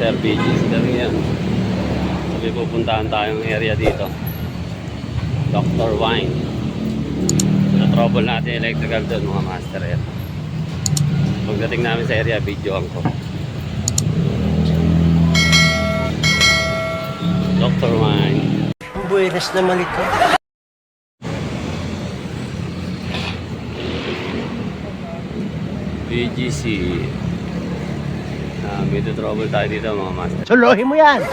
Sir BG's kami yan. Sabi pupuntahan tayong area dito. Dr. Wine. Na-trouble natin electrical doon mga master yan. Pagdating namin sa area, videoan ko. Dr. Wine. Buenas naman ito. BGC. May trouble tayo dito mga master. Solohin mo yan!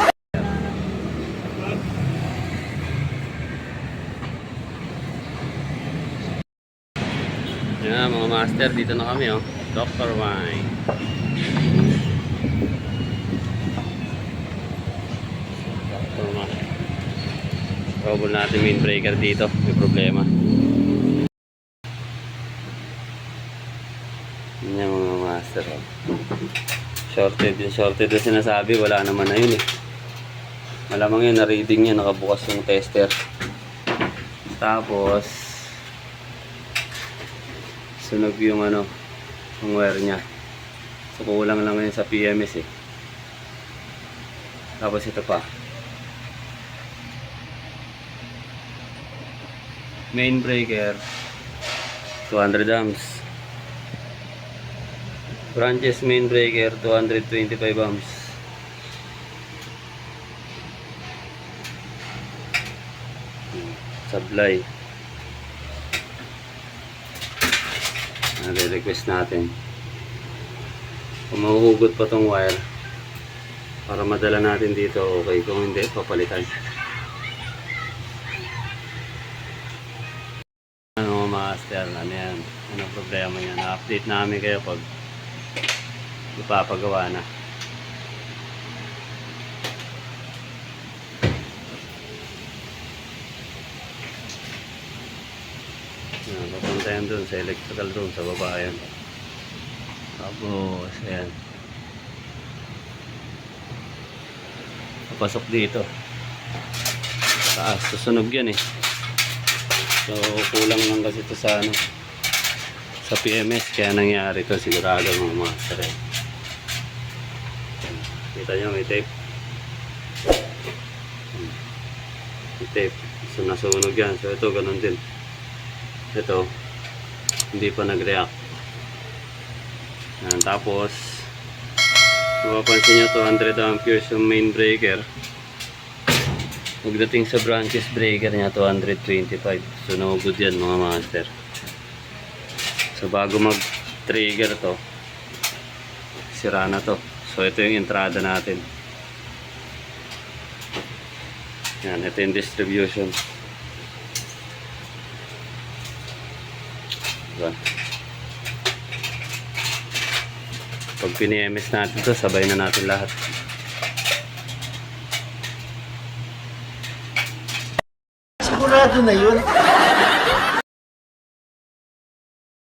Yan mga master, dito na kami oh. Dr. Wine. Dr. Wine. Trouble natin main breaker dito. May problema. Yan mga master oh. Shorted yung sinasabi. Wala naman na yun eh. Malamang yun, na-reading niya. Nakabukas yung tester. Tapos sunog yung ano, yung wire niya. So kulang lang yun sa PMS eh. Tapos ito pa. Main breaker 200 amps. Branches main breaker 225 amps. Supply. Request natin kung mahuhugot pa tong wire para madala natin dito, okay. Kung hindi, papalitan. Ano master, ano yan, anong problema yan, na-update namin kayo pag ipapagawa na. Papunta yan dun sa electrical room sa baba yan. Tapos ayan, papasok dito taas, susunog yan eh. So kulang lang kasi ito sa ano, sa PMS, kaya nangyari ito sigurado mga master. Kita nyo may tape, may tape. So nasunog yan. So ito ganun din. Ito hindi pa nag-react. Yan, tapos mapapansin nyo 200 amperes yung main breaker. Pagdating sa branches breaker nya 225. So no good yan mga master. So bago mag trigger to, sira na to. So ito yung entrada natin. Yan, ito yung distribution. Diba? Pag pini-MS natin to, sabay na natin lahat. Sigurado na yun.